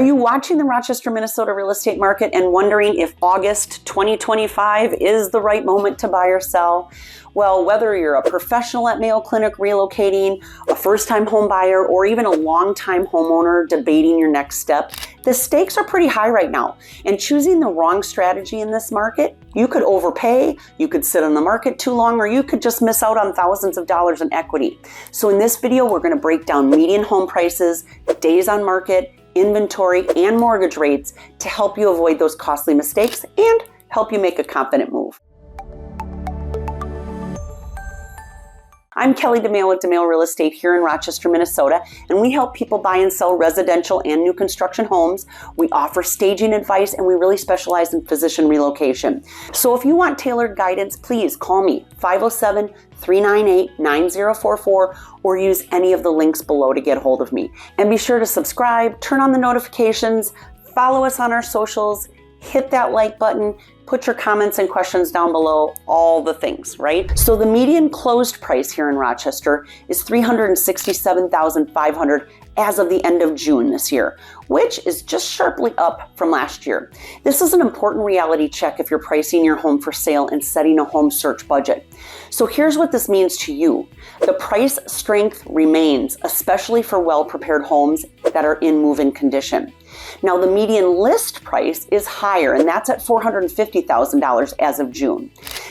Are you watching the Rochester, Minnesota real estate market and wondering if August 2025 is the right moment to buy or sell? Well, whether you're a professional at Mayo Clinic relocating, a first-time home buyer, or even a long-time homeowner debating your next step, the stakes are pretty high right now. And choosing the wrong strategy in this market, you could overpay, you could sit on the market too long, or you could just miss out on thousands of dollars in equity. So in this video, we're going to break down median home prices, days on market, inventory, and mortgage rates to help you avoid those costly mistakes and help you make a confident move. I'm Kelly Domaille with Domaille Real Estate here in Rochester, Minnesota, and we help people buy and sell residential and new construction homes. We offer staging advice, and we really specialize in physician relocation. So if you want tailored guidance, please call me 507-398-9044 or use any of the links below to get a hold of me. And be sure to subscribe, turn on the notifications, follow us on our socials, hit that like button, put your comments and questions down below, all the things, right? So the median closed price here in Rochester is $367,500 as of the end of June this year, which is just sharply up from last year. This is an important reality check if you're pricing your home for sale and setting a home search budget. So here's what this means to you. The price strength remains, especially for well-prepared homes that are in move-in condition. Now, the median list price is higher, and that's at $450,000 as of June.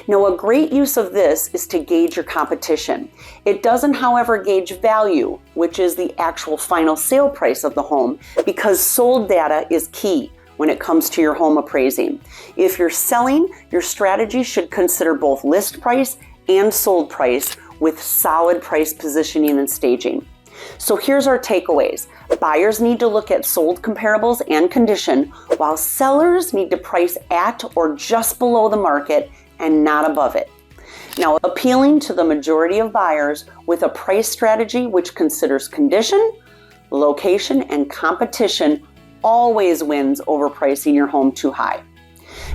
Now, a great use of this is to gauge your competition. It doesn't, however, gauge value, which is the actual final sale price of the home, because sold data is key when it comes to your home appraising. If you're selling, your strategy should consider both list price and sold price with solid price positioning and staging. So here's our takeaways. Buyers need to look at sold comparables and condition, while sellers need to price at or just below the market and not above it. Now, appealing to the majority of buyers with a price strategy which considers condition, location, and competition always wins over pricing your home too high.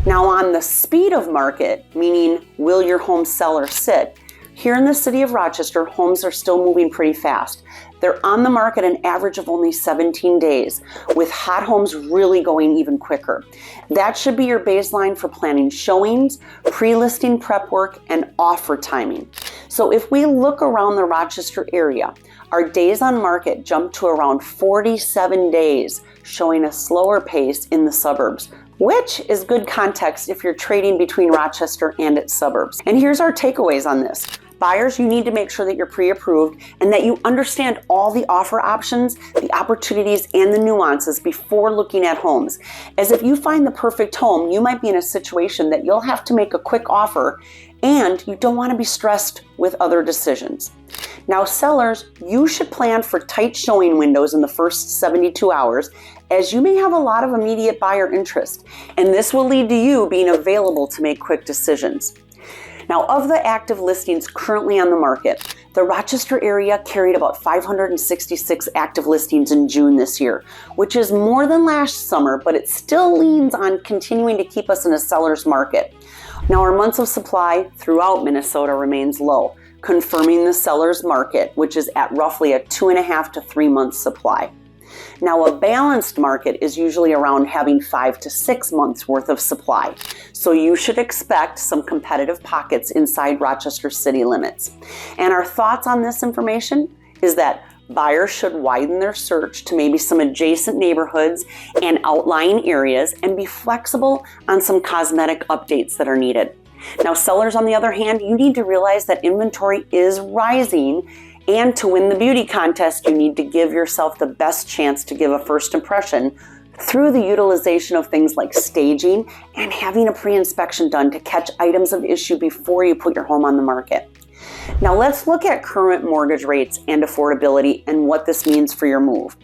Now, on the speed of market, meaning will your home sell or sit, here in the city of Rochester, homes are still moving pretty fast. They're on the market an average of only 17 days, with hot homes really going even quicker. That should be your baseline for planning showings, pre-listing prep work, and offer timing. So if we look around the Rochester area, our days on market jumped to around 47 days, showing a slower pace in the suburbs, which is good context if you're trading between Rochester and its suburbs. And here's our takeaways on this. Buyers, you need to make sure that you're pre-approved and that you understand all the offer options, the opportunities, and the nuances before looking at homes. As if you find the perfect home, you might be in a situation that you'll have to make a quick offer and you don't want to be stressed with other decisions. Now, sellers, you should plan for tight showing windows in the first 72 hours, as you may have a lot of immediate buyer interest, and this will lead to you being available to make quick decisions. Now, of the active listings currently on the market, the Rochester area carried about 566 active listings in June this year, which is more than last summer, but it still leans on continuing to keep us in a seller's market. Now, our months of supply throughout Minnesota remains low, confirming the seller's market, which is at roughly a 2.5 to 3 month supply. Now, a balanced market is usually around having 5 to 6 months worth of supply. So you should expect some competitive pockets inside Rochester city limits. And our thoughts on this information is that buyers should widen their search to maybe some adjacent neighborhoods and outlying areas and be flexible on some cosmetic updates that are needed. Now, sellers, on the other hand, you need to realize that inventory is rising, and to win the beauty contest, you need to give yourself the best chance to give a first impression through the utilization of things like staging and having a pre-inspection done to catch items of issue before you put your home on the market. Now, let's look at current mortgage rates and affordability and what this means for your move.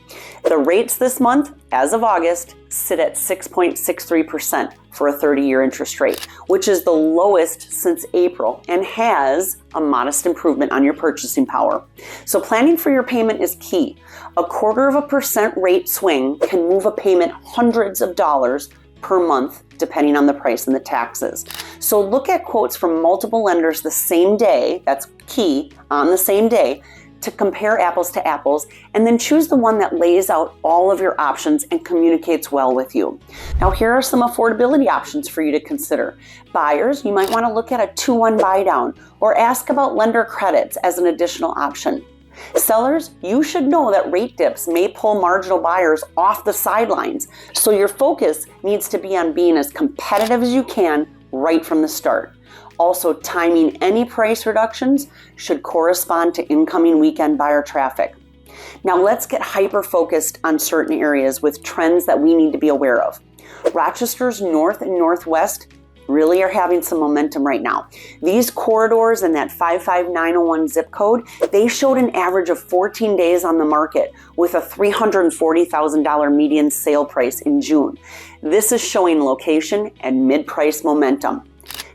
The rates this month, as of August, sit at 6.63% for a 30-year interest rate, which is the lowest since April and has a modest improvement on your purchasing power. So planning for your payment is key. 0.25% rate swing can move a payment hundreds of dollars per month, depending on the price and the taxes. So look at quotes from multiple lenders the same day, that's key, on the same day, to compare apples to apples, and then choose the one that lays out all of your options and communicates well with you. Now, here are some affordability options for you to consider. Buyers, you might want to look at a 2-1 buy down or ask about lender credits as an additional option. Sellers, you should know that rate dips may pull marginal buyers off the sidelines, so your focus needs to be on being as competitive as you can right from the start. Also, timing any price reductions should correspond to incoming weekend buyer traffic. Now let's get hyper-focused on certain areas with trends that we need to be aware of. Rochester's north and northwest really are having some momentum right now. These corridors and that 55901 zip code, they showed an average of 14 days on the market with a $340,000 median sale price in June. This is showing location and mid-price momentum.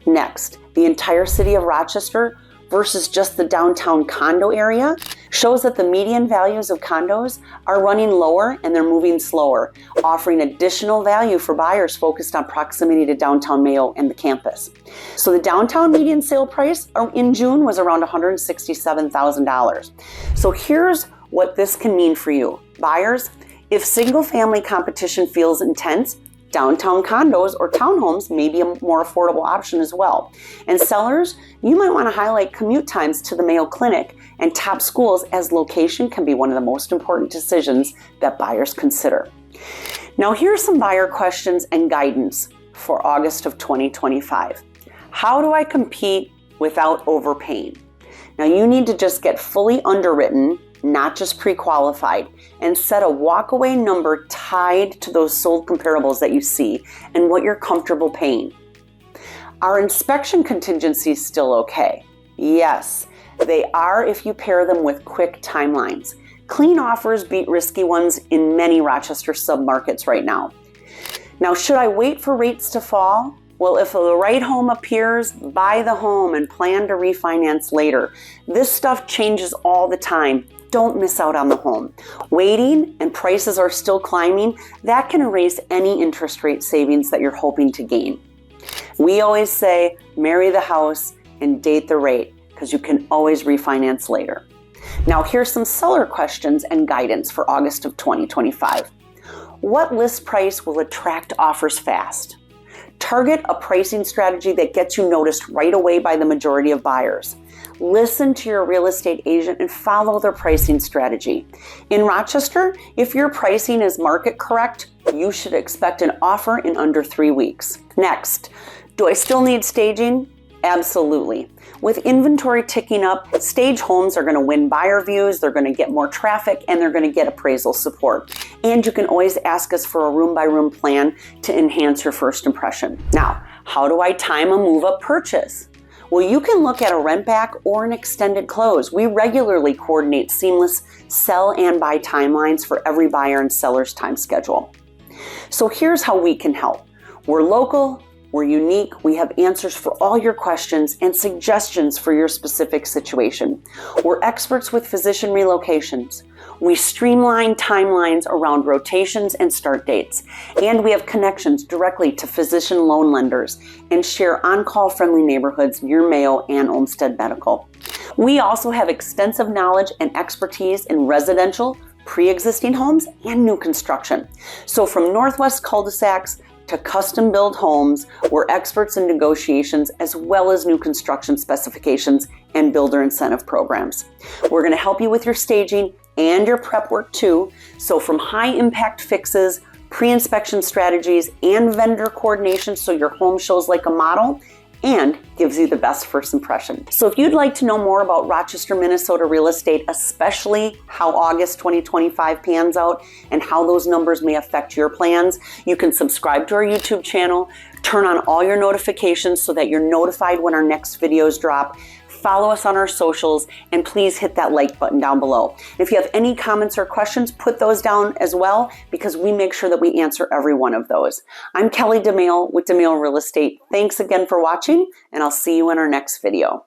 Next, the entire city of Rochester versus just the downtown condo area shows that the median values of condos are running lower and they're moving slower, offering additional value for buyers focused on proximity to downtown Mayo and the campus. So the downtown median sale price in June was around $167,000. So here's what this can mean for you. Buyers, if single-family competition feels intense, downtown condos or townhomes may be a more affordable option as well. And sellers, you might want to highlight commute times to the Mayo Clinic and top schools, as location can be one of the most important decisions that buyers consider. Now, here are some buyer questions and guidance for August of 2025. How do I compete without overpaying? Now, you need to just get fully underwritten, not just pre-qualified, and set a walkaway number tied to those sold comparables that you see and what you're comfortable paying. Are inspection contingencies still okay? Yes, they are if you pair them with quick timelines. Clean offers beat risky ones in many Rochester submarkets right now. Now, should I wait for rates to fall? Well, if the right home appears, buy the home and plan to refinance later. This stuff changes all the time. Don't miss out on the home. Waiting and prices are still climbing, that can erase any interest rate savings that you're hoping to gain. We always say, marry the house and date the rate, because you can always refinance later. Now, here's some seller questions and guidance for August of 2025. What list price will attract offers fast? Target a pricing strategy that gets you noticed right away by the majority of buyers. Listen to your real estate agent and follow their pricing strategy. In Rochester, if your pricing is market correct, you should expect an offer in under 3 weeks. Next, do I still need staging? Absolutely. With inventory ticking up, stage homes are going to win buyer views, they're going to get more traffic, and they're going to get appraisal support. And you can always ask us for a room-by-room plan to enhance your first impression. Now, how do I time a move-up purchase? Well, you can look at a rent back or an extended close. We regularly coordinate seamless sell and buy timelines for every buyer and seller's time schedule. So here's how we can help. We're local, we're unique, we have answers for all your questions and suggestions for your specific situation. We're experts with physician relocations. We streamline timelines around rotations and start dates. And we have connections directly to physician loan lenders and share on-call friendly neighborhoods near Mayo and Olmsted Medical. We also have extensive knowledge and expertise in residential, pre-existing homes, and new construction. So from Northwest cul-de-sacs to custom-built homes, we're experts in negotiations as well as new construction specifications and builder incentive programs. We're going to help you with your staging and your prep work too. So from high-impact fixes, pre-inspection strategies, and vendor coordination so your home shows like a model and gives you the best first impression. So if you'd like to know more about Rochester, Minnesota real estate, especially how August 2025 pans out and how those numbers may affect your plans, you can subscribe to our YouTube channel, turn on all your notifications so that you're notified when our next videos drop. Follow us on our socials, and please hit that like button down below. If you have any comments or questions, put those down as well, because we make sure that we answer every one of those. I'm Kelly Domaille with Domaille Real Estate. Thanks again for watching, and I'll see you in our next video.